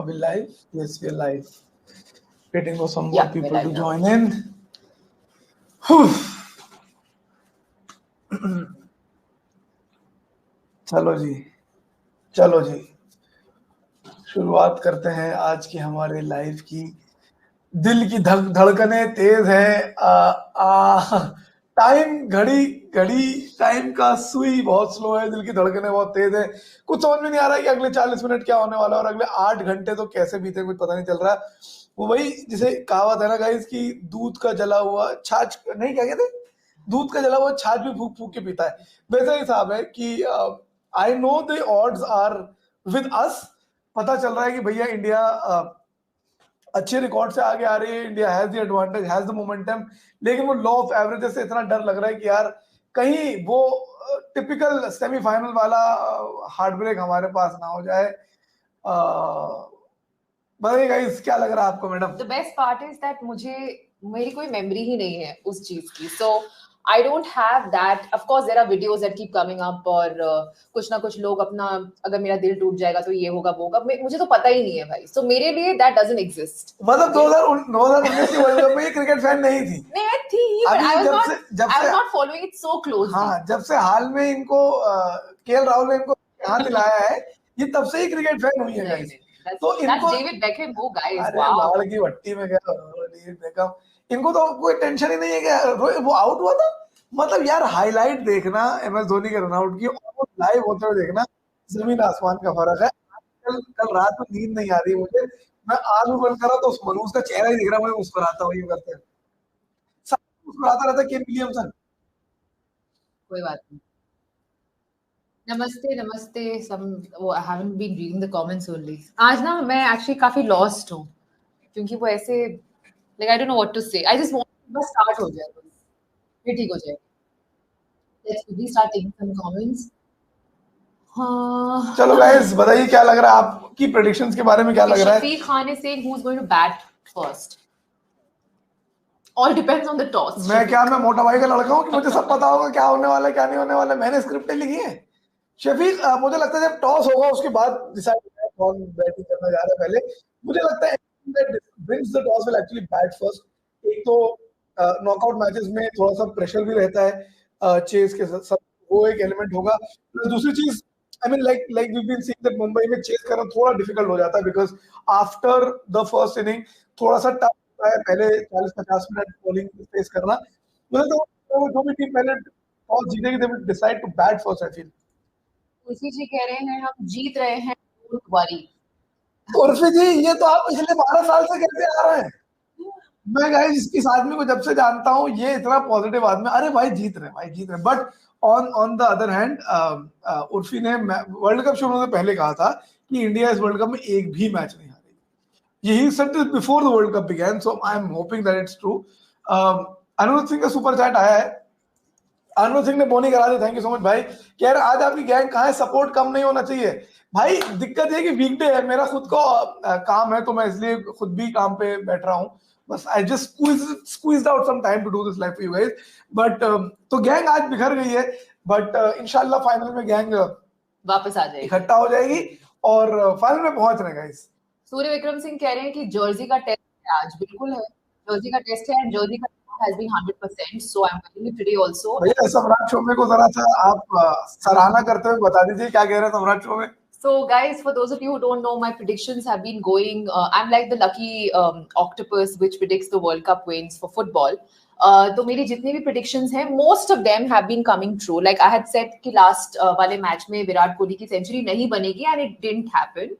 Are we live? Yes, we are live. Waiting for some more Yeah, we're people live to now. join in. Whew. चलो जी शुरुआत करते हैं आज की हमारे लाइव की। दिल की धड़कने तेज है। घड़ी टाइम का सुई बहुत स्लो है, दिल की धड़कने बहुत तेज है। कुछ समझ में नहीं आ रहा है कि अगले 40 मिनट क्या होने वाला है और अगले 8 घंटे तो कैसे बीते कुछ पता नहीं चल रहा। वो वही जिसे कहावत है ना गाइस कि दूध का जला हुआ छाछ नहीं, क्या कहते, दूध का जला हुआ छाछ भी फूक फूक के पीता है। वैसा हिसाब है कि I know the odds are with us. पता चल रहा है कि भैया इंडिया अच्छे रिकॉर्ड से आगे आ रही है, India has the advantage, has the momentum. लेकिन वो लॉ ऑफ एवरेजेस से इतना डर लग रहा है कि यार कहीं वो टिपिकल सेमीफाइनल वाला हार्ट ब्रेक हमारे पास ना हो जाए। बताइए गाइस, क्या लग रहा है आपको madam? The best part is that मेरी कोई मेमोरी ही नहीं है उस चीज की, so I don't have that. Of course, there are videos that keep coming up और कुछ ना कुछ लोग अपना अगर मेरा दिल टूट जाएगा तो ये होगा वो होगा, मुझे तो पता ही नहीं है भाई। So मेरे लिए that doesn't exist. मतलब 2019 की वर्ल्ड कप में क्रिकेट फैन नहीं थी। मैं थी, but I was not following it so closely. हाँ, जब से हाल में इनको केएल राहुल ने इनको यहाँ दिलाया है, ये तब से ही क्रिकेट फैन हुई है गाइस। तो इनको डेविड बेकहम वो गाइस, वाओ, लाड़ की भट्टी में गया डेविड बेकहम। इनको तो कोई टेंशन ही नहीं है कि वो आउट हुआ था। मतलब यार हाईलाइट देखना एमएस धोनी के रन आउट की और लाइव होते हुए देखना, जमीन आसमान का फर्क है। कल रात में नींद नहीं आ रही मुझे, मैं आग भी बंद करा तो उस मनूज का चेहरा ही दिख रहा, मुझे मुस्कुराता हुआ करते हैं, मुस्कुराता रहता केन विलियमसन। कोई बात नहीं। नमस्ते वो I haven't been reading the comments only. आज ना मैं एक्चुअली काफी लॉस्ट हूँ क्योंकि वो ऐसे like I don't know what to say. I just want बस स्टार्ट हो जाए, बस फिर ठीक हो जाए। Let's quickly start taking some comments. चलो गाइस, बताइए क्या लग रहा है, आपकी प्रेडिक्शंस के बारे में क्या लग रहा है? Shafiq Khan is saying who's going to bat first. All depends on the toss. मैं मोटा भाई का लड़का हूँ कि मुझे सब पता होगा क्या होने वाला है क्या नहीं होने वाला है। मैंने स्क्रिप्ट लिखी है। शफीक, मुझे लगता है जब टॉस होगा उसके बाद डिसाइड होगा कौन बैटिंग करना जा रहा है। पहले मुझे लगता है that wins the toss will actually bat first. एक तो नॉकआउट मैचेस में थोड़ा सा प्रेशर भी रहता है चेस के साथ, वो एक एलिमेंट होगा। दूसरी चीज I mean like we been seeing that Mumbai में चेस करना थोड़ा डिफिकल्ट हो जाता है because after the first inning थोड़ा सा टफ होता है पहले 40-50 मिनट बॉलिंग फेस करना। मुझे तो जो भी टीम पहले टॉस जीतेगी they will decide to bat first. I feel Urfi ji कह रहे हैं हम जीत रहे हैं, डोंट वरी। उर्फी जी, ये तो आप पिछले 12 साल से कहते आ रहे हैं। मैं गाइस इस आदमी को जब से जानता हूँ, ये इतना पॉजिटिव आदमी, अरे भाई जीत रहे। But on the other hand Urfi ने वर्ल्ड कप शुरू होने से पहले कहा था कि इंडिया इस वर्ल्ड कप में एक भी मैच नहीं हारेगी। यही said this before the world cup began, so I am hoping that it's true. Anuj Singh का सुपर चैट आया है। अनुज सिंह ने बोनी करा दी, थैंक यू सो मच भाई। कह रहे आज आपकी गैंग कहाँ है, सपोर्ट कम नहीं होना चाहिए। भाई दिक्कत है कि वीकडे है, मेरा खुद को काम है तो मैं इसलिए खुद भी काम पे बैठ रहा हूँ। बस I just squeezed out some time to do this live for you guys. But तो गैंग आज बिखर गई है, बट इंशाल्लाह फाइनल में गैंग वापस आ जाएगी, इकट्ठा हो जाएगी और फाइनल में पहुंच रहे गाइस। सूर्य विक्रम सिंह कह रहे हैं कि जर्सी का टेस्ट है आज। बिल्कुल है, जर्सी का टेस्ट है एंड जर्सी का has been 100%, so I'm winning it today also. भैया सम्राट शोमे को जरा सा आप सराहना करते हुए बता दीजिए क्या कह रहे हैं सम्राट शोमे। So guys, for those of you who don't know, my predictions have been going. I'm like the lucky octopus which predicts the World Cup wins for football. तो मेरी जितनी भी predictions हैं, most of them have been coming true. Like I had said कि last वाले match में विराट कोहली की century नहीं बनेगी and it didn't happen.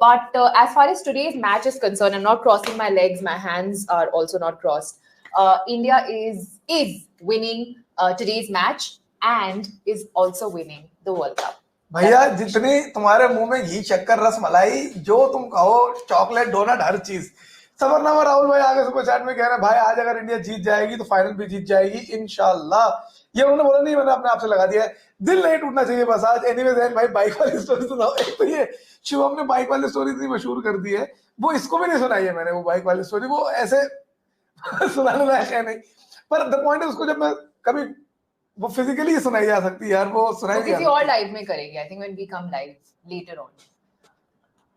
But as far as today's match is concerned, I'm not crossing my legs. My hands are also not crossed. India is winning today's match and is also winning the World Cup. भैया जितनी तुम्हारे मुंह में घी शक्कर रस मलाई जो तुम कहो चॉकलेट डोनट हर चीज। सफरनामा राहुल भाई आगे सुपर चैट में कह रहे हैं भाई आज अगर इंडिया जीत जाएगी तो फाइनल भी जीत जाएगी इंशाल्लाह। ये उन्होंने बोला नहीं, मैंने अपने आप से लगा दिया है। दिल नहीं टूटना चाहिए बस आज। एनीवेज भाई बाइक वाली स्टोरी सुनाओ। एक तो ये शिवम ने बाइक वाली स्टोरी इतनी मशहूर कर दी है, वो इसको भी नहीं सुनाई है मैंने। वो बाइक वाली स्टोरी वो ऐसे सुनाने लायक है नहीं, पर द पॉइंट है उसको जब मैं कभी वो फिजिकली सुनाई जा सकती है यार, वो सुनाई किसी और लाइव में करेंगे। I think when we come live later on.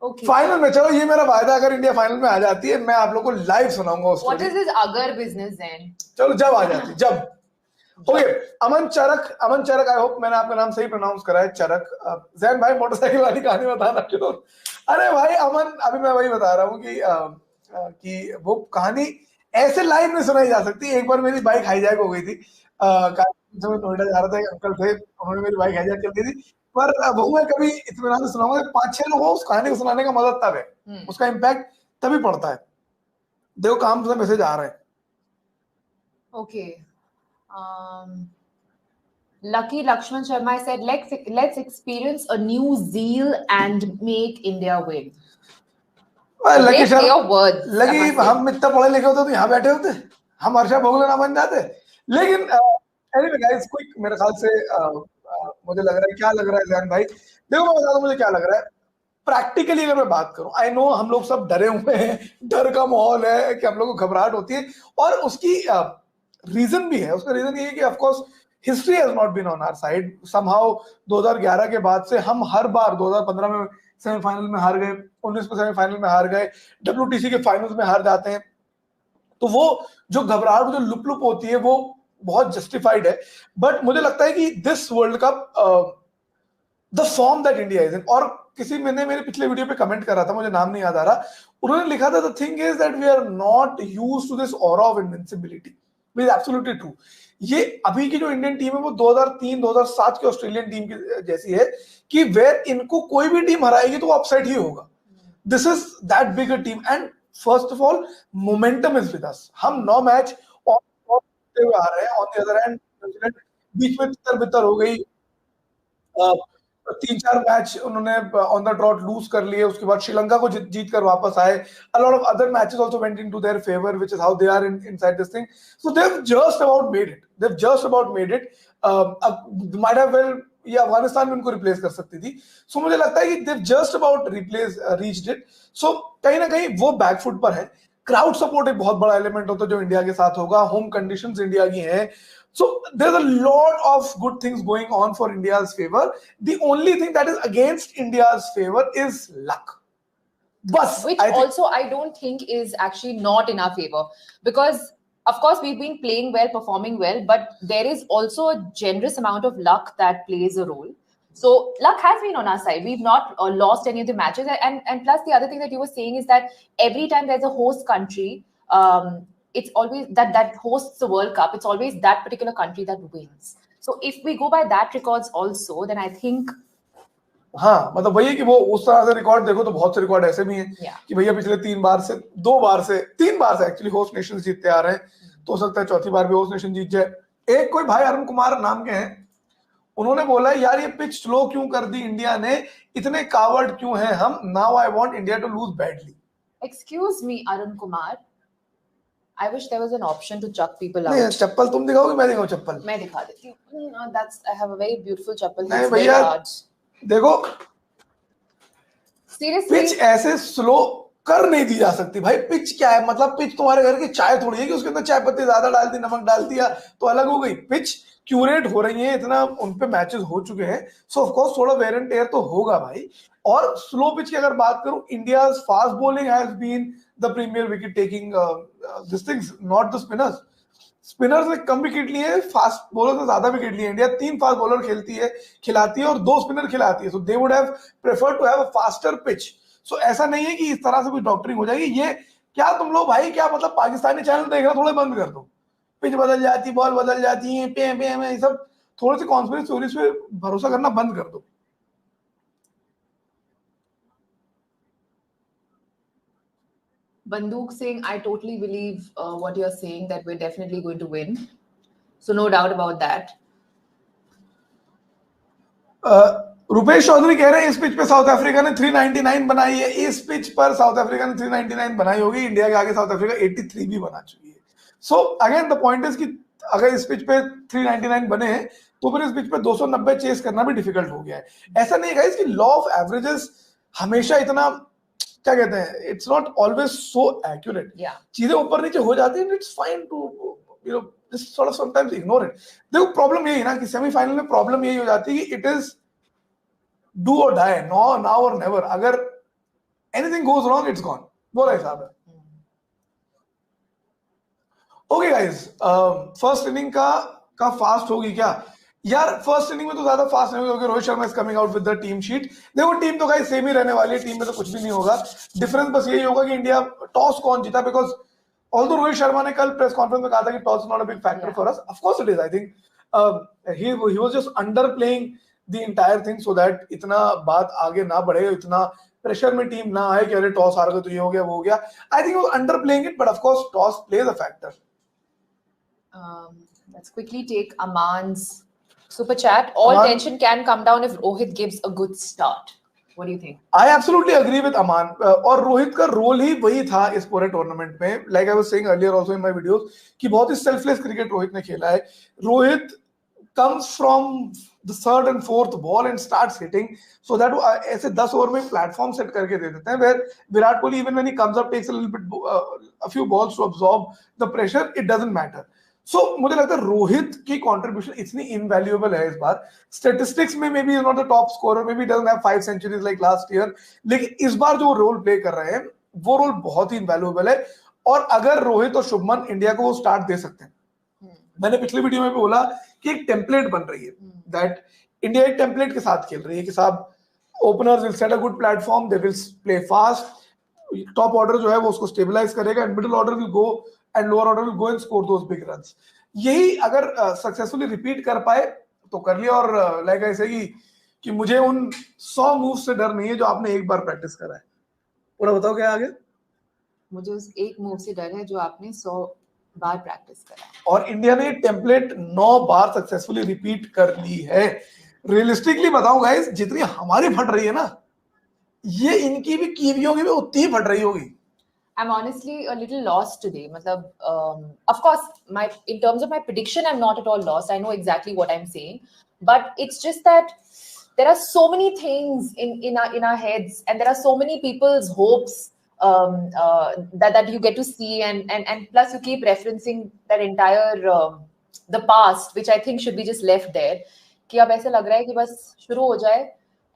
Okay. Final में चलो, ये मेरा वायदा, अगर इंडिया फाइनल में आ जाती है मैं आप लोगों को लाइव सुनाऊंगा उस What story। is this agar business then? चलो जब आ जाती, जब okay. Aman Charak, I hope मैंने आपका नाम सही प्रोनाउंस करा है, चरक। जैन भाई मोटरसाइकिल वाली कहानी बताना क्यों? अरे भाई अमन, अभी मैं वही बता रहा हूँ कि वो कहानी ऐसे लाइव में सुनाई जा सकती है। एक बार मेरी बाइक हाईजैक हो गई थी, जब मैं नोएडा जा रहा था, एक अंकल थे, उन्होंने मेरी बाइक हाईजैक कर दी थी। पर वो मैं कभी इत्मीनान से सुनाऊंगा, 5-6 लोगों उस कहानी को सुनाने का मदद तब है, उसका इम्पैक्ट तभी पड़ता है। देखो काम से मैसेज आ रहा है। Okay. Lucky Lakshman Sharma said, let's experience a new zeal and make India win. Lucky Great play of words. I lucky, must say. हम इतना पढ़े लिखे होते तो यहाँ बैठे होते, हम हर्षा भोगले ना बन जाते। लेकिन anyway guys, क्विक मेरे ख्याल से मुझे लग रहा है, क्या लग रहा है जैन भाई? देखो मैं बता दूं मुझे क्या लग रहा है। प्रैक्टिकली अगर मैं बात करूं, आई नो हम लोग सब डरे हुए हैं, डर का माहौल है कि हम लोग को घबराहट होती है, और उसकी रीजन भी है। उसका रीजन ये है कि of course history has not been on our side somehow. 2011 के बाद से हम हर बार, 2015 में सेमीफाइनल में हार गए, 19 में सेमीफाइनल में हार गए, WTC के फाइनल्स में हार जाते हैं। तो वो जो घबराहट, जो लुप लुप होती है, वो बहुत जस्टिफाइड है। बट मुझे लगता है कि this world cup, the form that India is in, और किसी मैंने मेरे पिछले वीडियो पे कमेंट कर रहा था, मुझे नाम नहीं याद आ रहा, उन्होंने लिखा था the thing is that we are not used to this aura of invincibility, which is absolutely true. ये अभी की जो इंडियन टीम है वो 2003-2007 की ऑस्ट्रेलियन टीम की जैसी है, कि वेर इनको कोई भी टीम हराएगी तो वो अपसेट ही होगा। This is that big a team, and first of all momentum is with us. हम 9 मैच हुए आ रहे हैं। On the other hand New Zealand बीच में तितर बितर हो गई, 3-4 मैच उन्होंने ऑन द ट्रॉट लूज कर लिए, उसके बाद श्रीलंका को जीत कर वापस आए। A lot of other matches also went into their favor, which is how they are inside this thing. So they've just about made it. They've just about made it. Might have well, ये अफगानिस्तान में उनको replace कर सकती थी। सो मुझे लगता है कि they've just about reached it. So कहीं ना कहीं वो बैकफुट पर है। क्राउड सपोर्ट एक बहुत बड़ा एलिमेंट होता है जो इंडिया के साथ होगा। होम कंडीशंस इंडिया की हैं, so there's a lot of good things going on for India's favor. The only thing that is against India's favor is luck. But which I don't think is actually not in our favor, because of course we've been playing well, performing well, but there is also a generous amount of luck that plays a role. So luck has been on our side. We've not lost any of the matches, and plus the other thing that you were saying is that every time there's a host country, it's always that hosts the World Cup, it's always that particular country that wins. So if we go by that records also, then I think हाँ, मतलब वही है कि वो उस तरह से record देखो तो बहुत से रिकॉर्ड ऐसे भी हैं कि भैया पिछले 3 बार से एक्चुअली होस्ट नेशन जीतते आ रहे हैं, तो हो सकता है चौथी बार भी होस्ट नेशन जीत जाए। एक कोई भाई अरुण कुमार नाम के हैं, उन्होंने बोला यार ये पिच स्लो क्यों कर दी इंडिया ने, इतने कावर्ड क्यों हैं हम, now I want India to lose badly. Excuse me Arun Kumar, I wish there was an option to chuck people out. नहीं, चप्पल तुम दिखाओगे, मैं दिखाऊं चप्पल? मैं दिखा देती हूँ। I have a very beautiful चप्पल. नहीं भैया देखो, Seriously, पिच ऐसे स्लो कर नहीं दी जा सकती भाई। पिच क्या है, मतलब पिच तुम्हारे घर की चाय थोड़ी है कि उसके अंदर चाय पत्ती ज्यादा डाल दी, नमक डाल दिया तो अलग हो गई। पिच क्यूरेट हो रही है, इतना उनपे मैचेस हो चुके हैं, सो ऑफ कोर्स थोड़ा वेयर एंड टेयर तो होगा भाई। और स्लो पिच की अगर बात करूं, India's fast bowling has been the premier wicket taking this things, not the spinners. Spinners ने कम विकेट लिए हैं, फास्ट बॉलर ने ज्यादा विकेट लिए। इंडिया 3 फास्ट बॉलर खिलाती है और 2 स्पिनर खिलाती है, so they would have preferred to have a faster pitch. So ऐसा नहीं है कि इस तरह से कोई डॉक्टरिंग हो जाएगी। ये क्या तुम लोग भाई, क्या मतलब पाकिस्तानी चैनल देखना थोड़े बंद कर दो, पिच बदल जाती, बॉल बदल जाती है, पे ये सब थोड़ी सी कॉन्स्पिरेसी थ्योरीज पे भरोसा करना बंद कर दो। Banduk Singh, I totally believe what you're saying, that we're definitely going to win. So no doubt about that. Rupesh Chaudhary कह रहे हैं इस पिच पे साउथ अफ्रीका ने 399 बनाई है। इस पिच पर साउथ अफ्रीका ने 399 बनाई होगी, इंडिया के आगे साउथ अफ्रीका 83 भी बना चुकी है। So again the point is कि अगर इस पिच पे 399 बने हैं तो फिर इस पिच पे 290 चेस करना भी डिफिकल्ट हो गया है। ऐसा नहीं है कि लॉ ऑफ एवरेजेस हमेशा इतना, क्या कहते हैं, it's not always so accurate. चीजें ऊपर नीचे हो जाती है, it's fine to you know just sort of sometimes ignore it. देखो प्रॉब्लम यही है ना कि सेमीफाइनल में प्रॉब्लम यही हो जाती है कि इट इज डू और डाई, नाउ और नेवर। अगर Anything goes wrong, it's gone. वो हिसाब है. Okay guys, फर्स्ट इनिंग का फास्ट होगी क्या यार? फर्स्ट इनिंग में तो ज्यादा फास्ट नहीं होगी क्योंकि Rohit Sharma is coming out with the team sheet. देखो टीम तो गाइस सेम ही रहने वाली है, टीम में तो कुछ भी नहीं होगा. डिफरेंस बस यही होगा कि इंडिया टॉस कौन जीता, बिकॉज ऑल्दो रोहित शर्मा ने कल प्रेस कॉन्फ्रेंस में कहा था कि toss is not a big factor for us. Of course it is. I think he was just underplaying the entire thing so that इतना बात आगे ना बढ़े, इतना प्रेशर में टीम ना आए कि अरे टॉस हार गए तो ये हो गया वो हो गया. आई थिंक वो under playing it, but of course toss plays a factor. Let's quickly take Aman's super chat. All Aman, tension can come down if Rohit gives a good start. What do you think? I absolutely agree with Aman. और रोहित का role ही वही था इस पूरे tournament में. Like I was saying earlier also in my videos कि बहुत ही selfless cricket Rohit ने खेला है. Rohit comes from the third and fourth ball and starts hitting so that ऐसे 10 ओवर में प्लेटफॉर्म सेट करके दे देते हैं. Where Virat Kohli even when he comes up takes a little bit a few balls to absorb the pressure, it doesn't matter. So मुझे लगता है रोहित की contribution इतनी इनवैल्यूएबल है इस बार. स्टैटिस्टिक्स में maybe is not the top scorer, maybe doesn't have 5 centuries like last year, लेकिन इस बार जो रोल प्ले कर रहे हैं वो रोल बहुत ही इनवैल्यूएबल है. और अगर रोहित और शुभमन इंडिया को वो स्टार्ट दे सकते हैं, मैंने पिछले वीडियो में भी बोला कि एक टेम्पलेट बन रही है दैट इंडिया एक टेम्पलेट के साथ खेल रही है कि साहब openers will set a good platform, they will play fast, top order जो है वो उसको स्टेबलाइज करेगा and middle order will go and lower order will go and score those big runs. यही अगर सक्सेसफुली रिपीट कर पाए तो कर लिया. और लाइक ऐसे कि मुझे उन 100 मूव से डर नहीं है जो आपने एक बार प्रैक्टिस करा है. पूरा बताओ क्या आगे. मुझे उस एक मूव से डर है जो आपने 100 बार प्रैक्टिस करा है. और इंडिया ने टेम्पलेट 9 बार सक्सेसफुली रिपीट कर ली है. रियलिस्टिकली बताऊं गाइस, जितनी हमारी फट रही है ना, ये इनकी भी कीवियों की भी उतनी ही फट रही होगी. I'm honestly a little lost today. Of course, in terms of my prediction, I'm not at all lost. I know exactly what I'm saying, but it's just that there are so many things in our heads, and there are so many people's hopes that you get to see, and plus you keep referencing that entire the past, which I think should be just left there. कि अब ऐसे लग रहा है कि बस शुरू हो जाए,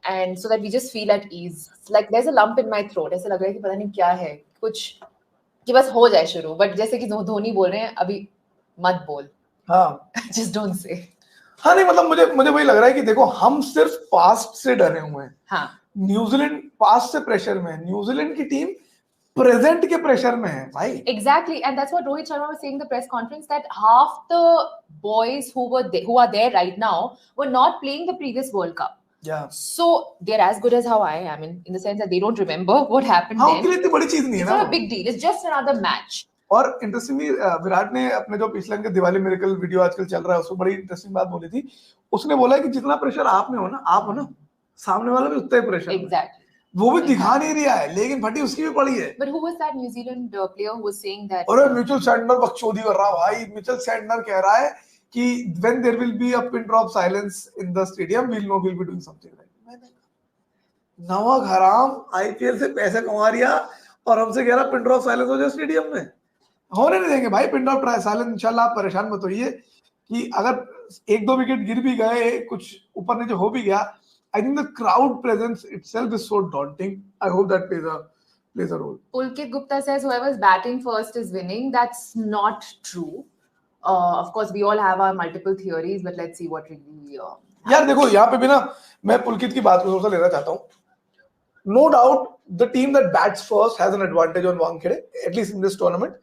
and so that we just feel at ease. Like there's a lump in my throat. ऐसे लग रहा है कि पता नहीं क्या है, कुछ कि बस हो जाए शुरू. बट जैसे कि धोनी बोल रहे हैं, अभी मत बोल. हाँ, just don't say. हाँ नहीं, मतलब मुझे वही लग रहा है कि देखो हम सिर्फ पास्ट से डरे हुए हैं. हाँ, न्यूजीलैंड पास्ट से प्रेशर में है, न्यूजीलैंड की टीम प्रेजेंट के प्रेशर में है भाई. Exactly, and that's what Rohit Sharma was saying in the press conference, that half the boys who are there right now were not playing the previous World Cup. Yeah. So they're as good as how I am in the sense that they don't remember what happened हाँ, then. उनके लिए इतनी बड़ी चीज नहीं है It's ना. not a big deal. It's just another match. और इंटरेस्टिंगली विराट ने अपने जो पिछले के दिवाली मिरेकल वीडियो आजकल चल रहा है उसमें बड़ी इंटरेस्टिंग बात बोली थी. उसने बोला कि जितना प्रेशर आप में हो ना, आप हो ना, सामने वाला भी उतना ही प्रेशर. Exactly. वो भी दिखा नहीं रहा है, लेकिन फटी उसकी भी पड़ी है. But who was that New Zealand player who was saying that? और मिचेल सैंटनर बकचोदी कर रहा भाई. मिचेल सैंटनर कह रहा है कि when there will be a pin drop silence in the stadium, we'll know we'll be doing something right. नवाब हराम आईपीएल से पैसे कमा रिया और हमसे कह रहा पिन ड्रॉप साइलेंस हो जाए स्टेडियम में. होने नहीं देंगे भाई पिन ड्रॉप साइलेंस. इंशाल्लाह आप परेशान मत होइए कि अगर 1-2 विकेट गिर भी गए, कुछ ऊपर नीचे हो भी गया, I think the crowd presence itself is so daunting. I hope that plays a role. Pulkit Gupta says whoever's batting first is winning. That's not true. Of course, we all have our multiple theories, but let's see what really. यार देखो यहाँ पे भी ना मैं पुलकित की बात को थोड़ा सा लेना चाहता हूँ. No doubt, the team that bats first has an advantage on Wankhede, at least in this tournament.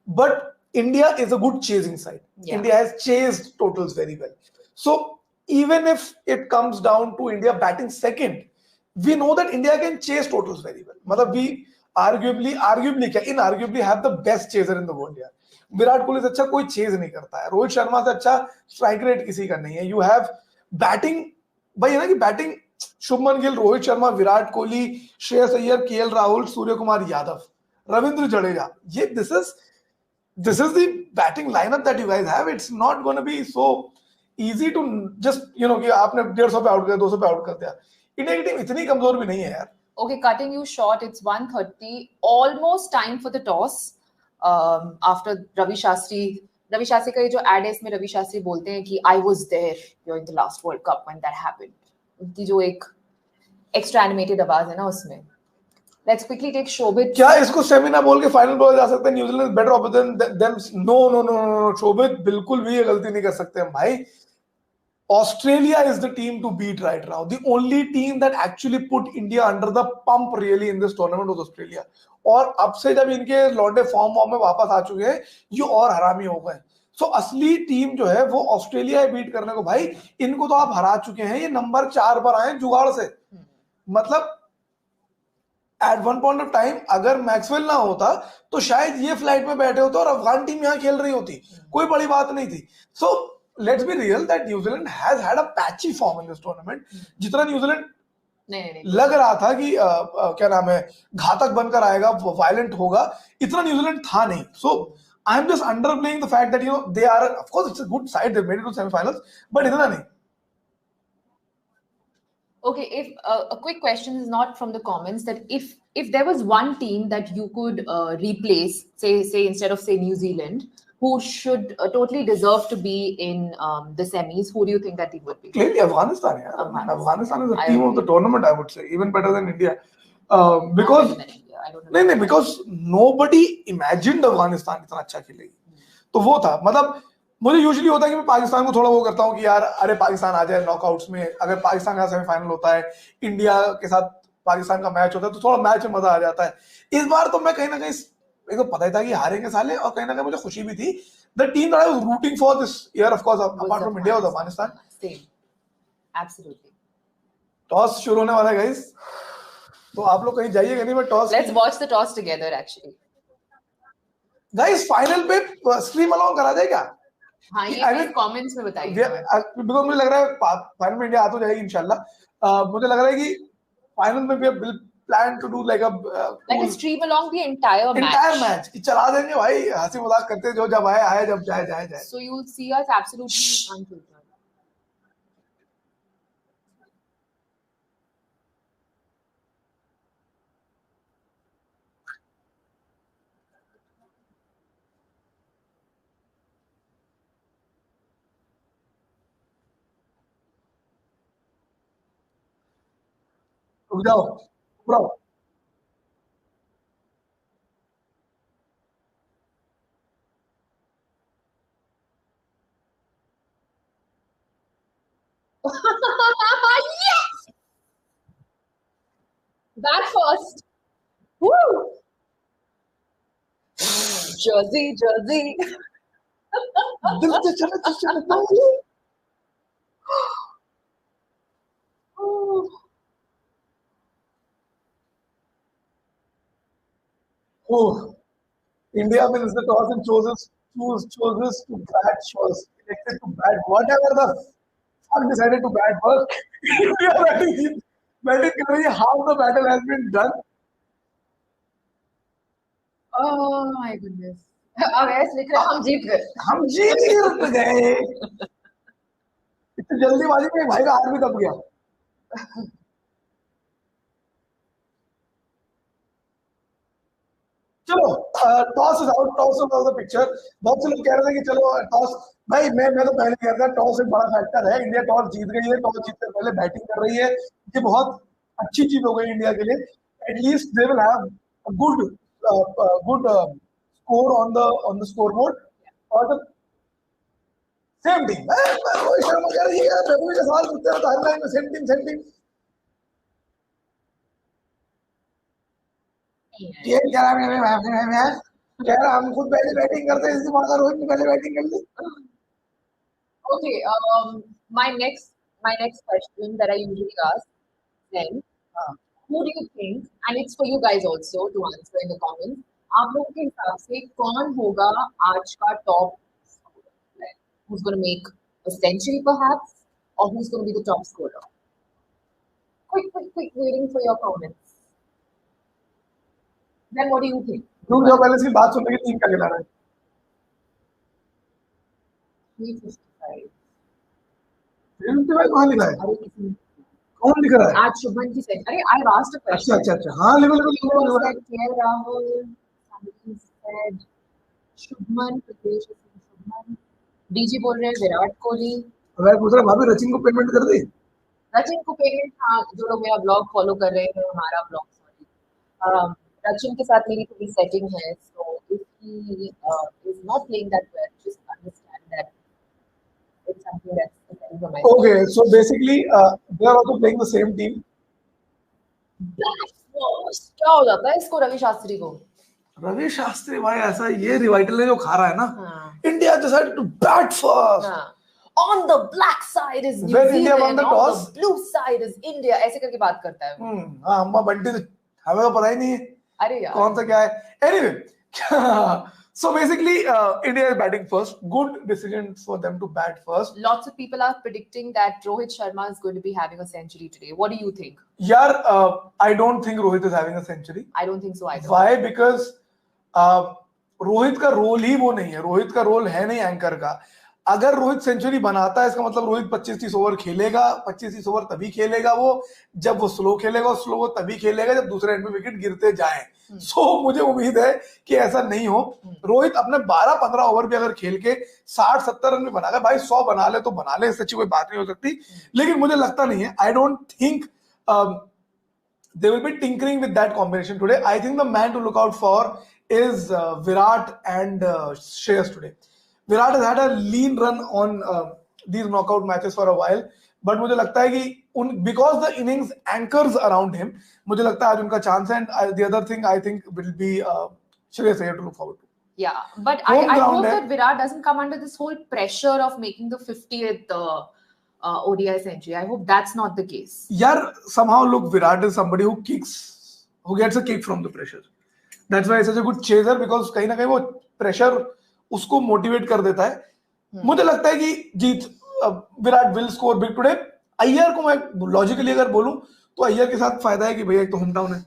But India is a good chasing side. Yeah. India has chased totals very well. So even if it comes down to India batting second, we know that India can chase totals very well. मतलब we inarguably have the best chaser in the world यार. विराट कोहली से अच्छा कोई chase नहीं करता है. रोहित शर्मा से अच्छा स्ट्राइक रेट किसी का नहीं है. You have बैटिंग, भाई है ना कि बैटिंग शुभमन गिल, रोहित शर्मा, विराट कोहली, श्रेयस अय्यर, केएल राहुल, सूर्य कुमार यादव, रविंद्र जडेजा. ये this is the batting lineup that you guys have. It's not going to be so easy to just कि आपने 150 पे आउट कर 200 पे आउट कर दिया. इंडिया की टीम इतनी कमजोर भी नहीं है यार. Okay, cutting you short, it's 1:30, almost time for the toss. After Ravi Shastri का ये जो ad है इसमें रवि शास्त्री बोलते हैं कि I was there during the last World Cup when that happened. उनकी जो एक एक्स्ट्रा एनिमेटेड आवाज है ना उसमें. Let's quickly take Shobit. क्या इसको सेमिना बोल के फाइनल बोला जा सकता है New Zealand is better off them? No no no no, Shobhit बिल्कुल भी ये गलती नहीं कर सकते हम भाई. Australia is the team to beat right now. The only team that actually put India under the pump really in this tournament was Australia. और अब से जब इनके लौंडे फॉर्म में वापस आ चुके हैं, ये और हरामी हो गए. सो असली टीम जो है वो ऑस्ट्रेलिया है बीट करने को. भाई इनको तो आप हरा चुके हैं, ये नंबर 4 पर आए जुगाड़ से. मतलब at one point of time Maxwell मैक्सवेल ना होता तो शायद ये फ्लाइट में बैठे होते और अफगान टीम यहाँ खेल रही होती. कोई बड़ी बात नहीं थी. So let's be real that New Zealand has had a patchy form in this tournament. जितना न्यूजीलैंड लग रहा था कि क्या नाम है घातक बनकर आएगा, वायलेंट होगा, इतना न्यूजीलैंड था नहीं. So I am just underplaying the fact that you know they are of course it's a good side, they made it to semifinals, but इतना नहीं. Okay, if a quick question is not from the comments, that if there was one team that you could replace, say instead of say New Zealand, who should totally deserve to be in the semis, who do you think that it would be? Clearly Afghanistan. Yeah. Afghanistan is the team of the tournament, I would say, even better than India. Because नहीं, because nobody imagined Afghanistan इतना अच्छा खेलेगी. तो वो था. मतलब मुझे usually होता है कि मैं पाकिस्तान को थोड़ा वो करता हूँ कि यार अरे पाकिस्तान आ जाए नॉकआउट्स में. अगर पाकिस्तान का सेमीफाइनल होता है, इंडिया के साथ पाकिस्तान का मैच होता है, तो थोड़ा मैच में मजा आ जाता है. इस बार तो मैं कहीं ना कहीं मेरे को पता ही था कि हारेंगे साले, और कहीं ना कहीं मुझे खुशी भी थी. The team that I was rooting for this year of course apart from India was Afghanistan. Same, absolutely. Toss शुरू होने वाला है गाइस, तो आप लोग कहीं जाइएगा नहीं. मैं toss, let's watch the toss together actually. Guys final पे स्ट्रीम अलाउंग करा जाए क्या? हाँ, ये कमेंट्स में बताइए. बिकॉज़ मुझे लग रहा है फाइनल में इंडिया आ तो जाएगी इंशाल्लाह. मुझे लग रहा है कि फाइनल में भी will plan to do like a stream along the entire match कि चला देंगे भाई, हंसी मजाक करते जो जब आए जब जाए. So you will see us absolutely unfiltered. रुक जाओ bro. Yes! That first. Woo! Jersey. दिल से चले Oh, India wins the toss and chooses to bat first. Elected to bat whatever the fuck decided to bat first. India batting कर रही है. Half the battle has been done. Oh my goodness. अब ऐसे लिख रहे हम जीत गए. हम जीत गए. इतनी जल्दीबाजी में भाई का हाथ भी कब गया. चलो toss is out the picture. बहुत से लोग कह रहे थे कि चलो टॉस. भाई मैं तो पहले कह रहा था टॉस एक बड़ा फैक्टर है. इंडिया टॉस जीत गई है, टॉस जीतने पहले बैटिंग कर रही है. ये बहुत अच्छी चीज हो गई इंडिया के लिए. At least they will have a good score on the scoreboard. और the same team. Rohit Sharma कह रही है रघुवीर का सवाल पूछते रहता हर टाइम में सेम टीम. ये क्या यार हम खुद पहले बैटिंग करते हैं, इसी बात रोहित ने पहले बैटिंग कर ली. Okay, my next question that I usually ask then, who do you think, and it's for you guys also to answer in the comments, आप लोगों के हिसाब से कौन होगा आज का top scorer? Who's going to make a century perhaps, or who's going to be the top scorer? Quick, waiting for your comments. Then what do you think? रुक जाओ, पहले इसकी बात सुनने की. टीम का खिला रहा है 355. 355 कहाँ लिखा है? कौन लिख रहा है? आज शुभमन की सेट. अरे I asked a question. अच्छा. हाँ लिखो. Rahul, somebody said शुभमन, प्रदेश शुभमन. डीजी बोल रहे हैं विराट कोहली. अगर पूछ रहा भाभी रचिन को पेमेंट कर दी. रचिन को पेमेंट, हाँ, जो लोग मेरा ब्लॉग फॉलो कर रहे हैं हमारा ब्लॉग, Rachin के साथ मेरी थोड़ी setting है, so if he is not playing that well, just understand that it's something that's depending on my side. Okay, so basically, they are also playing the same team. क्या हो जाता है इसको रवि शास्त्री को? रवि शास्त्री भाई ऐसा ये रिवाइटल ने जो खा रहा है ना, हाँ. India decided to bat first. हाँ. On the black side is New When Zealand, India won the on toss, the blue side is India. ऐसे करके बात करता है वो. हाँ अम्मा बंटी तो हमें तो पता ही नहीं है अरे यार. कौन सा क्या है. Anyway, so basically, India is batting first. Good decision for them to bat first. Lots of people are predicting that Rohit Sharma is going to be having a century today. What do you think? यार, I don't think Rohit is having a century. I don't think so either. Why? Because Rohit का role ही वो नहीं है. रोहित का role है नहीं anchor का. अगर रोहित सेंचुरी बनाता है, इसका मतलब रोहित 25-30 ओवर खेलेगा. 25-30 ओवर तभी खेलेगा वो जब वो स्लो खेलेगा. स्लो वो तभी खेलेगा जब दूसरे एंड में विकेट गिरते जाएं. सो मुझे उम्मीद है कि ऐसा नहीं हो. रोहित अपने 12-15 ओवर भी अगर खेल के 60-70 रन भी बना ले, भाई 100 बना ले तो बना ले, इससे अच्छी कोई बात नहीं हो सकती. लेकिन मुझे लगता नहीं है. I don't think they will be tinkering with that combination today. I think the man to look out for is Virat and Shreyas today. Virat has had a lean run on these knockout matches for a while, but मुझे लगता है कि because the innings anchors around him, मुझे लगता है आज उनका chance है. And the other thing I think will be Shreyas Iyer to look forward to. Yeah, but I hope that Virat doesn't come under this whole pressure of making the 50th ODI century. I hope that's not the case. Yaar, somehow look, Virat is somebody who gets a kick from the pressure. That's why he's such a good chaser, because कहीं ना कहीं वो pressure उसको motivate कर देता है. मुझे लगता है कि जीत Virat will score big today. Iyer को मैं लॉजिकली अगर बोलूं तो अय्यर के साथ फायदा है कि भैया एक तो होम टाउन है,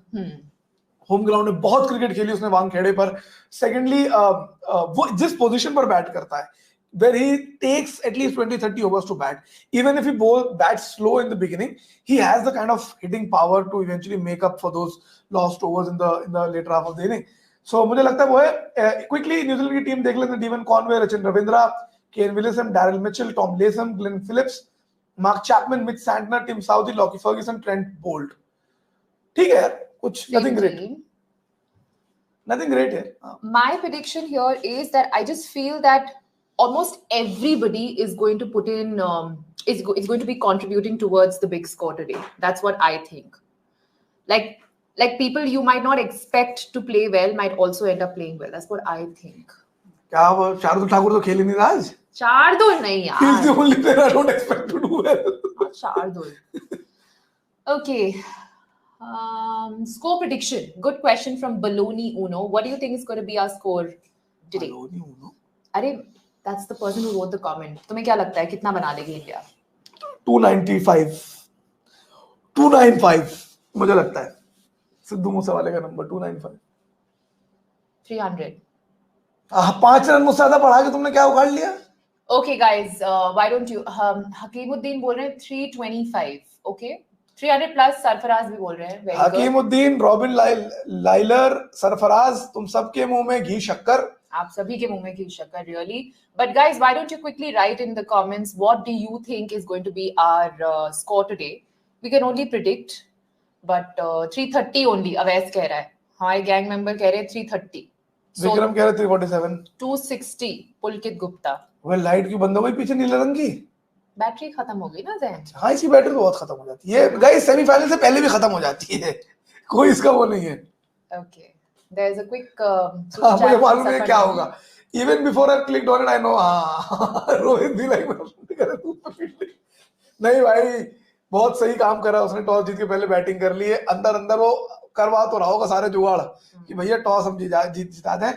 होम ग्राउंड में बहुत क्रिकेट खेली उसने वानखेड़े पर. सेकेंडली वो जिस पोजीशन पर बैट करता है, where he takes at least 20-30 overs to bat. Even if he bats slow in the beginning, he has the kind of hitting power to eventually make up for those lost overs in the later half of the inning. So मुझे लगता है वो है. Quickly New Zealand की team देख लेते हैं. Devon Conway, Rachin Ravindra, Kane Williamson, Daryl Mitchell, Tom Latham, Glenn Phillips, Mark Chapman, Mitch Santner, Tim Southee, Lockie Ferguson, Trent Boult. ठीक है यार, कुछ nothing great. Nothing great here. My prediction here is that I just feel that almost everybody is going to put in is going to be contributing towards the big score today. That's what I think. Like people you might not expect to play well might also end up playing well. That's what I think. क्या वो शार्दुल ठाकुर तो खेल ही नहीं रहा आज. शार्दुल नहीं यार. He's the only player I don't expect to do well. Shardul. Okay. Score prediction. Good question from Baloni Uno. What do you think is going to be our score today? Baloni Uno. अरे that's the person who wrote the comment. तुम्हें क्या लगता है कितना बना लेगी India? 295. 295 मुझे लगता है. सिद्धू मूसेवाले का नंबर 295. 300. 5 रन मुझसे ज्यादा बढ़ा के तुमने क्या उखाड़ लिया? Okay guys, why don't you Hakimuddin बोल रहे हैं 325. Okay, 300 plus. सरफराज भी बोल रहे हैं. हकीमुद्दीन, रॉबिन लाइलर, सरफराज, तुम सबके मुंह में घी शक्कर. आप सभी के मुंह में घी शक्कर, really. But guys, why don't you quickly write in the comments what do you think is going to be our score today? We can only predict, but 330 only. Awais कह रहा है. हमारे गैंग मेंबर कह रहे हैं 330. विक्रम कह रहे 347. 260. पुलकित गुप्ता. वह लाइट की बंद हो गई पीछे नीले रंग की. बैटरी खत्म हो गई ना जैन. हाँ, इसकी बैटरी तो बहुत खत्म हो जाती है. गाइस सेमीफाइनल से पहले भी खत्म हो जाती है. कोई इसका वो नहीं है. Okay. There's a quick मुझे मालूम है क्या होगा. Even before I clicked on it, I know. Rohit भी लाइक नहीं भाई, बहुत सही काम कर रहा है उसने. टॉस जीत के पहले बैटिंग कर ली है. अंदर वो करवा तो रहा होगा सारे जुगाड़ कि भैया टॉस हम जिता दें.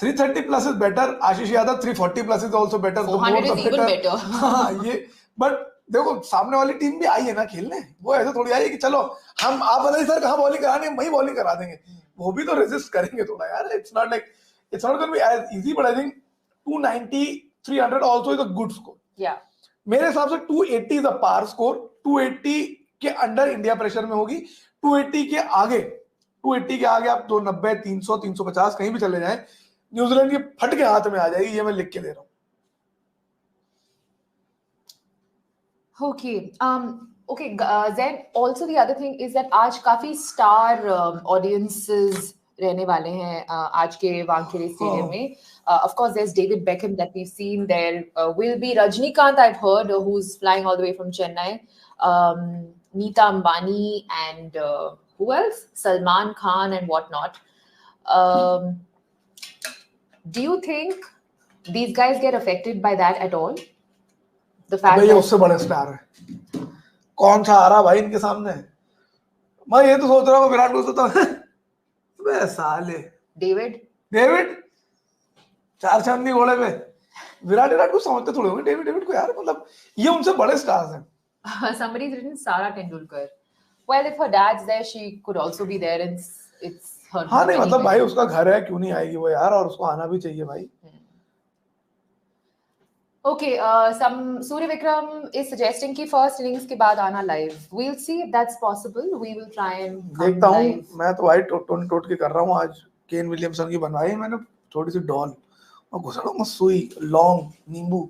330 plus is better. Ashish Yadav 340 plus is also better. 400 is even better. हाँ ये, बट देखो सामने वाली टीम भी आई है ना खेलने. वो ऐसे थोड़ी आई है कि चलो हम आप बताइए सर कहाँ बॉलिंग करानी है, वही बॉलिंग करा देंगे. वो भी तो रेजिस्ट करेंगे थोड़ा यार. It's not going to be as easy, but I think 290, 300 also is a good score. Yeah. मेरे हिसाब से 280 is a par score. 280 के अंडर इंडिया प्रेशर में होगी. 280 के आगे आप 290, 300, 350 कहीं भी चले जाएं, न्यूजीलैंड के फट के हाथ में आ जाएगी. ये मैं लिख के दे रहा हूं. Okay. Okay, then also the other thing is that आज काफी star audiences रहने वाले हैं आज के वानखेड़े स्टेडियम में. Of course, there's David Beckham that we've seen. There will be Rajnikant, I've heard, who's flying all the way from Chennai. Neeta Ambani and who else? Salman Khan and whatnot. Do you think these guys get affected by that at all? The fact भाई ये उससे बड़े star है, कौन सा आ रहा भाई इनके सामने. मैं ये तो सोच रहा हूँ विराट कोहली तो बे साले डेविड चार चांदनी घोड़े पे. विराट को समझते थोड़े होंगे डेविड को यार, मतलब ये उनसे बड़े स्टार्स हैं. Somebody's written Sara Tendulkar. Well, if her dad's there, she could also be there. It's her. हाँ नहीं मतलब भाई उसका घर है, क्यों नहीं आएगी वो यार, और उसको आना भी चाहिए भाई. Okay, some Surya Vikram is suggesting कि first innings के बाद आना live. We'll see if that's possible. We will try and देखता हूँ. मैं तो भाई टोट के कर रहा हूँ. आज केन विलियमसन की बनवाई मैंने थोड़ी सी डॉल और घुसड़ूंगा सुई, लौंग, नींबू,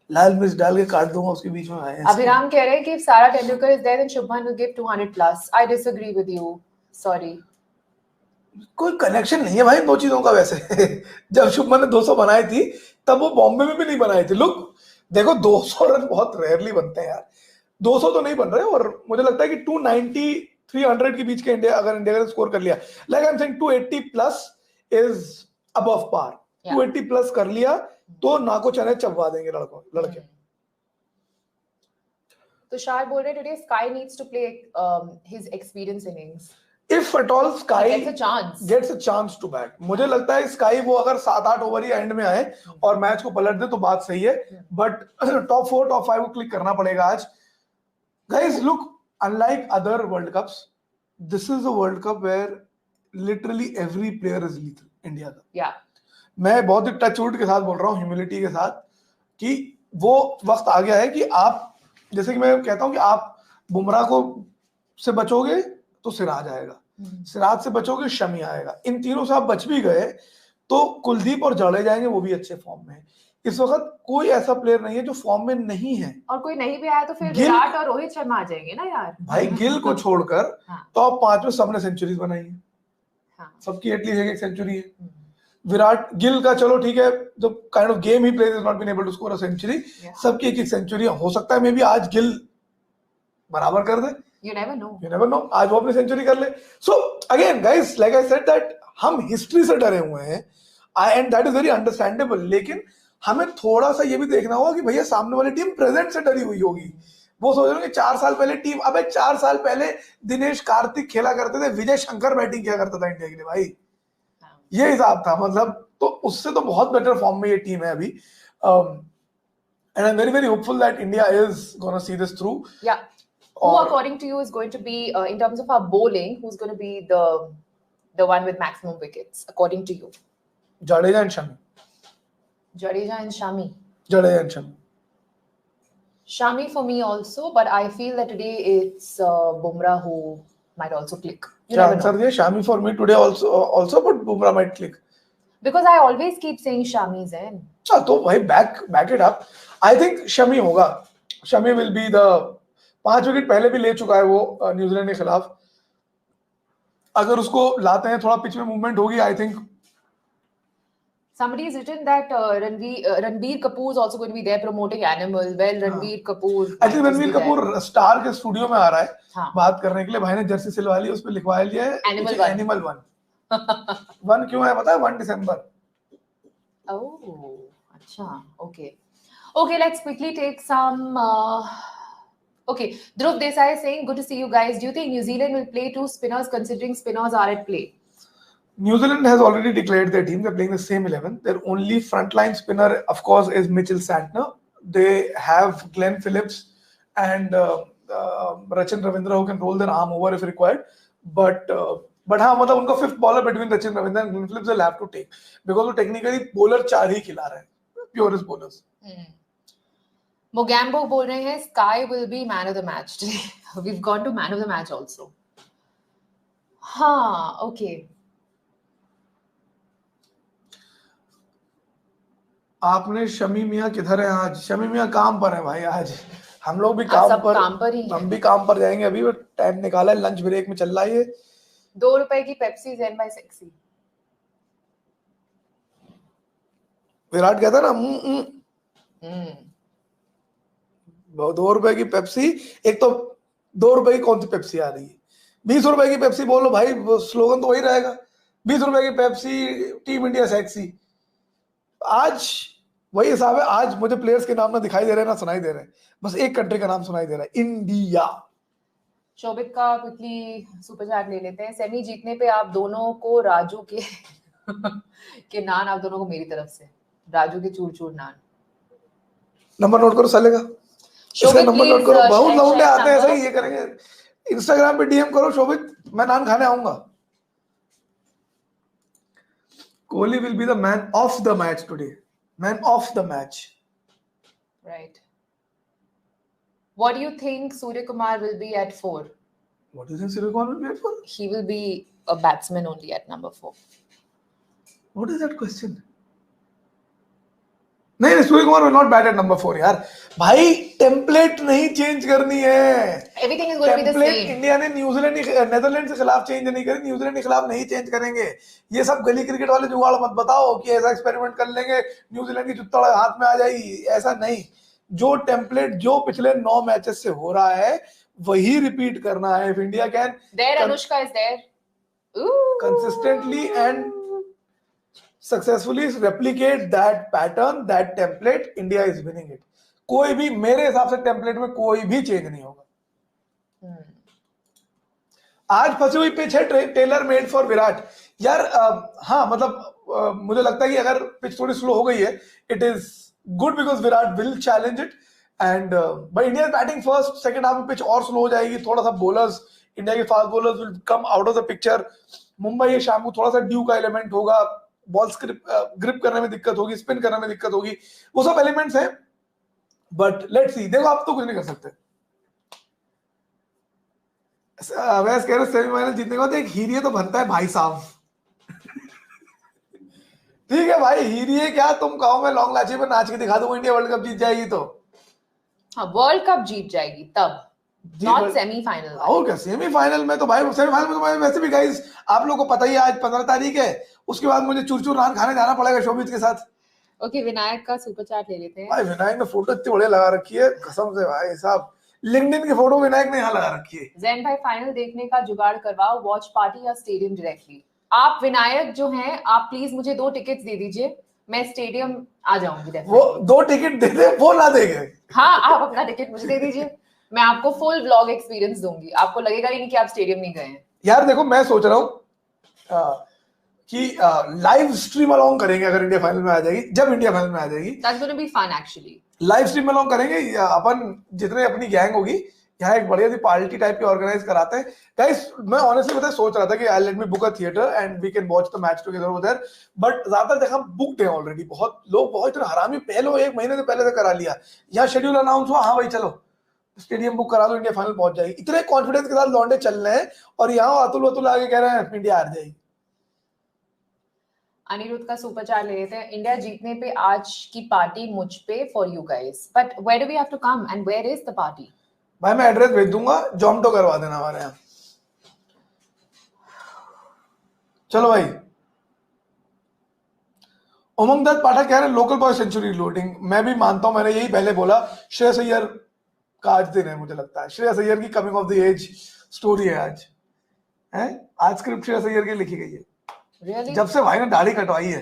लाल मिर्च डाल के काट दूंगा उसके बीच में. आए अभिराम कह रहे हैं कि if Sara Tendulkar is there, then Shubman will give 200 plus. I disagree with you. Sorry. कोई कनेक्शन नहीं है भाई दो चीजों का वैसे. जब शुभमन ने 200 बनाई थी तब वो बॉम्बे में भी नहीं बनाई थी. लुक देखो 200 रन बहुत रेयरली बनते हैं यार, 200 तो नहीं बन रहे. और मुझे लगता है कि 290 300 के बीच के इंडिया ने स्कोर कर लिया, like I am saying 280 plus is above par. 280 plus कर लिया तो नाको चने चबवा देंगे लड़के. तो शार बोल रहे today Sky needs to play his experience innings. If at all Sky gets a chance to bat, मुझे लगता है Sky वो अगर 7-8 ओवर ही एंड में आए और मैच को पलट दे तो बात सही है. बट टॉप 4 टॉप 5 को क्लिक करना पड़ेगा आज. Guys, look, unlike other World Cups, this is a World Cup where literally every player is lethal. India का. Yeah. मैं बहुत ही टच वुड के साथ बोल रहा हूँ, ह्यूमिलिटी के साथ, कि वो वक्त आ गया है कि आप, जैसे कि मैं कहता हूँ कि आप बुमराह को से बचोगे तो सिराज आएगा, सिराज से बचोगे शमी आएगा. इन तीनों से आप बच भी गए तो कुलदीप और जडेजा जाएंगे, वो भी अच्छे फॉर्म में है. इस वक्त कोई ऐसा प्लेयर नहीं है जो फॉर्म में नहीं है. और कोई नहीं भी आया तो फिर विराट और रोहित शर्मा आ जाएंगे ना यार. भाई गिल को छोड़कर टॉप 5 में सबने सेंचुरीज बनाई है. सबकी एटलीस्ट एक सेंचुरी है. विराट, गिल का चलो ठीक है, जो काइंड ऑफ गेम ही plays is not been able to score a century. सबकी एक सेंचुरी हो सकता है, मे बी आज गिल बराबर कर दे. You never know. आज वो अपनी सेंचुरी कर ले. So again guys, like I said that हम हिस्ट्री से डरे हुए हैं and that is very understandable. लेकिन हमें थोड़ा सा ये भी देखना होगा कि भैया सामने वाली टीम प्रेजेंट से डरी हुई होगी. वो सोच रहे हैं कि 4 साल पहले टीम, अबे 4 साल पहले दिनेश कार्तिक खेला करते थे, विजय शंकर बैटिंग किया करता था इंडिया के लिए भाई. ये हिसाब था मतलब. तो उससे तो बहुत बेटर फॉर्म में ये टीम है अभी. And I'm very very hopeful that India is gonna see this through. Yeah. Who, according to you, is going to be in terms of our bowling? Who's going to be the one with maximum wickets, according to you? Jadeja and Shami. Jadeja and Shami. Jadeja and Shami. Shami for me also, but I feel that today it's Bumrah who might also click. You never know. Shami for me today also, but Bumrah might click. Because I always keep saying Shami's in. तो भाई back it up. I think Shami होगा. Shami will be the 5 wicket पहले भी ले चुका है वो New Zealand के खिलाफ. अगर उसको लाते हैं, थोड़ा पिच में मूवमेंट होगी, I think. Somebody has written that Ranbir Kapoor is also going to be there promoting Animal. Well, Ranbir Kapoor. I think Ranbir Kapoor star के स्टूडियो में आ रहा है बात करने के लिए. भाई ने जर्सी सिलवा ली, उस पे लिखवा लिया है Animal 1. 1 क्यों है पता है? 1 दिसंबर. Oh, अच्छा, okay. Let's quickly take some. Okay, Dhruv Desai is saying, good to see you guys. Do you think New Zealand will play 2 spinners considering spinners are at play? New Zealand has already declared their team. They're playing the same 11. Their only frontline spinner, of course, is Mitchell Santner. They have Glenn Phillips and Rachin Ravindra who can roll their arm over if required. But हाँ मतलब उनका 5th bowler between Rachin Ravindra and Glenn Phillips they'll have to take because वो technically bowler 4 ही खिला रहे हैं, purest bowlers. Mogambo बोल रहे हैं Sky will be man of the match today. We've gone to man of the match also. हाँ, okay. आपने शमी मियाँ किधर है आज? शमी मियाँ काम पर है भाई आज. हम लोग भी आप काम सब पर, काम पर ही हैं। हम भी काम पर जाएंगे अभी, टाइम निकाला है, लंच ब्रेक में चल रहा है ये। 2 रुपए की पेप्सी ज़ेन बाय सेक्सी। विराट कहता ना 2 रुपए की पेप्सी, एक तो 2 रुपए की कौन सी पेप्सी आ रही है, 20 रुपए की पेप्सी बोलो भाई, स्लोगन तो वही रहेगा, 20 रुपए की पेप्सी, टीम इंडिया सेक्सी। आज वही हिसाब है, आज मुझे प्लेयर्स के नाम ना दिखाई दे रहे हैं ना सुनाई दे रहे हैं, बस एक कंट्री का नाम सुनाई दे रहा है, इंडिया। शोभित का क्विकली सुपर चैट ले लेते हैं। सेमी जीतने पे आप दोनों को राजू के के नान, आप दोनों को मेरी तरफ से राजू के चूर चूर नान। नंबर नोट करो साले का, इसका नंबर नोट करो, बहुत लौंडे आते हैं ऐसे ही ये करेंगे। इंस्टाग्राम पे डीएम करो शोभित, मैं नान खाने आऊंगा। Kohli will be the man of the match today, man of the match. Right. What do you think Surya Kumar will be at 4? What do you think Surya Kumar will be at 4? He will be a batsman only at number 4. What is that question? नहीं, Surya Kumar will not bat at number 4 यार। भाई template नहीं change करनी है, Everything is going to be the template same. India ने Netherland के खिलाफ change नहीं करी, न्यूजीलैंड के खिलाफ नहीं चेंज करेंगे। ये सब गली क्रिकेट वाले जुगाड़ मत बताओ कि ऐसा एक्सपेरिमेंट कर लेंगे न्यूजीलैंड की जुत्ता हाथ में आ जाएगी, ऐसा नहीं। जो टेम्पलेट जो पिछले 9 मैचेस से हो रहा है वही रिपीट करना है। If India can There Anushka is there. consistently and successfully replicate that pattern, that template, India is winning it. कोई भी मेरे हिसाब से टेम्पलेट में कोई भी चेंज नहीं होगा। आज फंसी हुई पिच है टेलर मेड फॉर विराट यार। हाँ मतलब मुझे लगता है कि अगर पिच थोड़ी स्लो हो गई है, it is good because Virat will challenge it and but India batting first, second half में पिच और स्लो हो जाएगी, थोड़ा सा बॉलर्स इंडिया के fast bowlers will come out of the picture. Mumbai ये शाम को थोड़ा सा ड्यू का एलिमेंट होगा, बॉल ग्रिप करने में दिक्कत होगी, स्पिन करने में दिक्कत होगी, वो सब एलिमेंट्स हैं। बट लेट्स सी, देखो आप तो कुछ नहीं कर सकते। वैसे कह रहे सेमीफाइनल जीतने के बाद एक हीरिये तो बनता है भाई साहब। ठीक है भाई, हीरिये क्या तुम कहो, मैं लॉन्ग लाची पर नाच के दिखा दूंगा इंडिया वर्ल्ड कप जीत जाएगी तो। हाँ वर्ल्ड कप जीत जाएगी तब, नॉट सेमीफाइनल। और क्या सेमीफाइनल में तो भाई, सेमीफाइनल में तो भाई वैसे भी गाइस आप लोगों को पता ही है आज 15 तारीख है, उसके बाद मुझे चूर चूर नान खाने जाना पड़ेगा शोभित के साथ। ओके विनायक का सुपर चैट ले लेते हैं। भाई विनायक ने फोटो इतनी बढ़िया लगा रखी है कसम से भाई साहब, लिंक्डइन की फोटो विनायक ने यहाँ लगा रखी है। जैन भाई फाइनल देखने का जुगाड़ करवाओ, वॉच पार्टी या स्टेडियम डायरेक्टली। आप विनायक जो हैं, आप प्लीज मुझे 2 टिकट्स दे दीजिए, मैं स्टेडियम आ जाऊंगी। वो 2 टिकट दे दे, वो ला देंगे। हाँ आप अपना टिकट मुझे दे दीजिए, मैं आपको फुल व्लॉग एक्सपीरियंस दूंगी, आपको लगेगा ही नहीं कि आप स्टेडियम नहीं गए हैं। यार देखो मैं सोच रहा हूँ कि लाइव स्ट्रीम अलोंग करेंगे अगर इंडिया फाइनल में आ जाएगी, जब इंडिया फाइनल में आ जाएगी that's gonna be fun actually. Live stream along करेंगे अपन, जितने अपनी गैंग होगी यहाँ एक बढ़िया सी पार्टी टाइप की ऑर्गेनाइज कराते हैं गाइस। मैं ऑनेस्टली पता है सोच रहा था कि I let me book a theatre and we can watch the match together उधर, बट ज्यादातर जगह बुकड है ऑलरेडी। बहुत लोग बहुत इतना हरामी पहले 1 महीने से पहले से करा लिया, यहाँ शेड्यूल अनाउंस हुआ, हाँ भाई चलो स्टेडियम बुक करा दो, इंडिया फाइनल पहुंच जाएगी। इतने कॉन्फिडेंस के साथ लौंडे चल रहे हैं और यहाँ अतुल आगे कह रहे हैं इंडिया हार जाएगी। अनिरुद्ध का सुपर चैट ले लेते हैं। इंडिया जीतने पे आज की पार्टी मुझ पे for you guys, but where do we have to come and where is the party? भाई मैं एड्रेस भेज दूंगा, जोमेटो करवा देना हमारे यहाँ। चलो भाई, उमंग दत्त पाठक कह रहे हैं लोकल बॉय सेंचुरी लोडिंग। मैं भी मानता हूं, मैंने यही पहले बोला, श्रेयस अय्यर का आज दिन है, मुझे लगता है श्रेयस अय्यर की coming of the age story है आज। आज स्क्रिप्ट श्रेयस अय्यर की लिखी गई है। Really? जब से भाई ने दाढ़ी कटवाई है,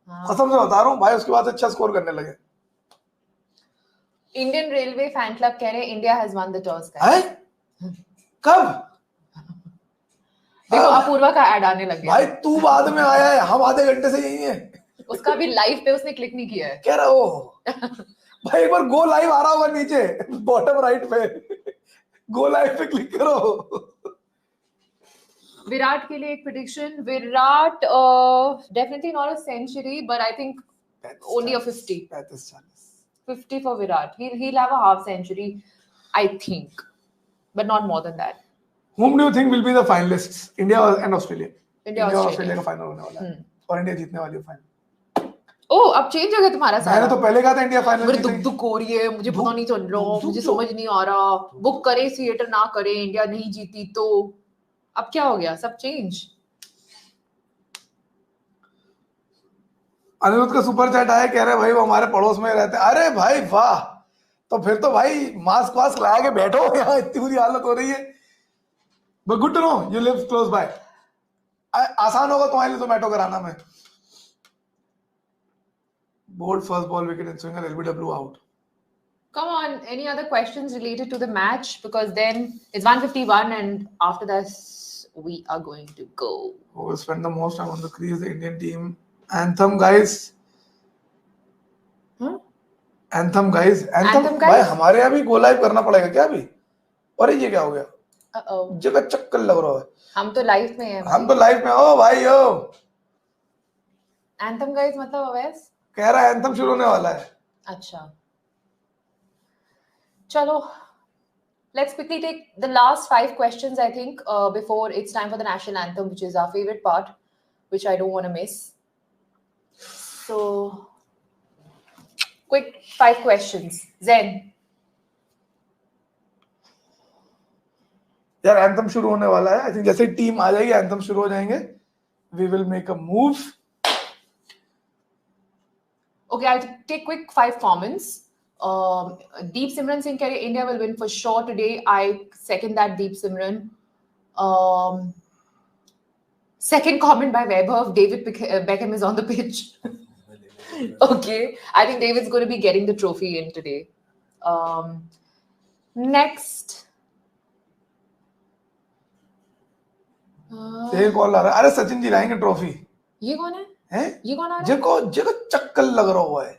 कसम से बता रहा हूँ भाई, उसके बाद अच्छा स्कोर करने लगे। इंडियन रेलवे फैन क्लब कह रहे हैं India has one the toss. कब? देखो अपूर्वा का ऐड आने लग गया भाई, तू बाद में आया है, हम आधे घंटे से यही है। उसका भी लाइव पे उसने क्लिक नहीं किया है। कह रहा हो भाई, एक बार गो लाइव आ रहा होगा नीचे बॉटम राइट पे, गो लाइव पे क्लिक करो। विराट के लिए एक prediction, Virat definitely not a century but I think only a 50 for Virat. He'll have a half century, I think, but not more than that. Whom do you think will be the finalists? India and Australia. India Australia का final होने वाला है और India जीतने वाली है final. ओह अब change हो गया तुम्हारा मैंने सारा। तो पहले कहा था इंडिया फाइनल मेरे जीतेगी। दुख हो रही है, मुझे पता नहीं चल रहा, दुख मुझे क्यों? समझ नहीं आ रहा, बुक करे थिएटर ना करे, इंडिया नहीं जीती तो। अब क्या हो गया, सब चेंज। अनिरुद्ध का सुपर चैट आया, कह रहे भाई वो हमारे पड़ोस में रहते हैं। अरे भाई वाह, तो फिर तो भाई मास्क वास्क लगा के बैठो, यहाँ इतनी बुरी हालत हो रही है। But good to know you live close by. आसान होगा तुम्हारे लिए जोमेटो कराना में। Bowled first ball wicket inswinger, LBW out. Come on, any other questions related to the match? Because then it's 151 and after this we are going to go. Who will spend the most time on the crease? The Indian team. Anthem guys. Anthem guys. Anthem भाई हमारे यहाँ भी go live करना पड़ेगा क्या अभी? और ये क्या हो गया? जगह चक्कर लग रहा है। हम तो लाइव में हैं। हम तो लाइव में हो भाई हो। Anthem guys मतलब अवैस? कह रहा है एंथम शुरू होने वाला है। अच्छा चलो, let's quickly take the last 5 questions I think before it's time for the national anthem, which is our favorite part, which I don't want to miss. So quick 5 questions. Zen, यार anthem शुरू होने वाला है। I think जैसे team आ जाएगी anthem शुरू हो जाएंगे। We will make a move. okay, I'll take quick 5 comments. Deep Simran Singh, India will win for sure today. I second that, Deep Simran. Second comment by Vaibhav, David Beckham is on the pitch. Okay, I think David's going to be getting the trophy in today. Next. ये call आ रहा है। अरे सचिन जी लाएंगे trophy. ये कौन है? हैं? ये कौन आ रहा है? जेको चक्कर लग रहा हुआ है।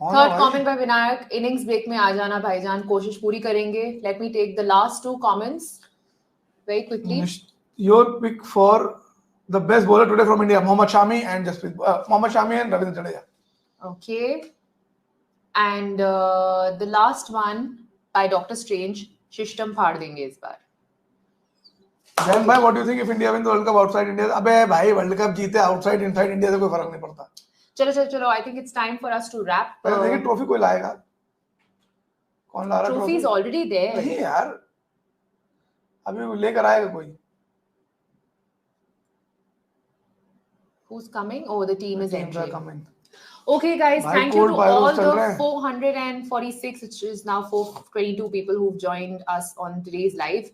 Third comment by Vinayak, innings break में आ जाना भाईजान, कोशिश पूरी करेंगे। Let me take the last 2 comments very quickly. Your pick for the best bowler today from India, Mohammed Shami and Jasprit, Mohammed Shami and Ravindra Jadeja. Okay, and the last one by Doctor Strange, system फाड़ देंगे इस बार। जैन भाई, what do you think if India win the world cup outside India? अबे भाई world cup जीते outside inside India से कोई फर्क नहीं पड़ता। चलो, I think it's time for us to wrap. पहले देखिए ट्रॉफी कोई लाएगा, कौन ला रहा है? Trophy is already there. नहीं यार, अभी लेकर आएगा कोई। Who's coming? Oh, the team is entering. Coming. Okay, guys, Bhai, thank you to all the rahe. 446, which is now 422 people who've joined us on today's live.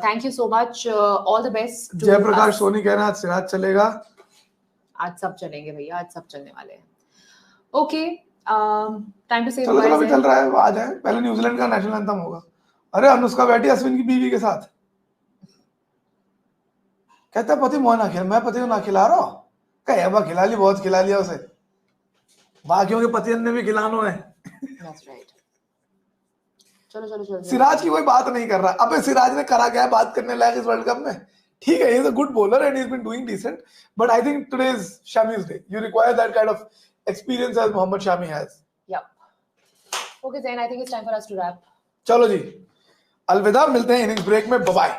Thank you so much. All the best. जय प्रकाश सोनी कह रहा है आज सिराज चलेगा। आज सब चलेंगे भैया, आज सब चलने वाले हैं। Okay, time to say चलो अभी चल रहा है, आ जाए। पहले न्यूजीलैंड का नेशनल एंथम होगा। अरे अनुष्का बैठी अश्विन की बीवी के साथ, कहता है पति मोह ना खिला, मैं पति को ना खिला रहा हूँ। कहे खिला ली, बहुत खिला लिया उसे, बाकियों के पति ने भी खिलानो है। That's right. चलो। सिराज की कोई बात नहीं कर रहा। अबे सिराज ने करा क्या है बात करने लायक इस वर्ल्ड कप में? ठीक है, he is a good bowler and he's been doing decent, but I think today is Shami's day. You require that kind of experience as Mohammad Shami has. Yep. Okay, then I think it's time for us to wrap. चलो जी, अलविदा, मिलते हैं innings break में। Bye bye.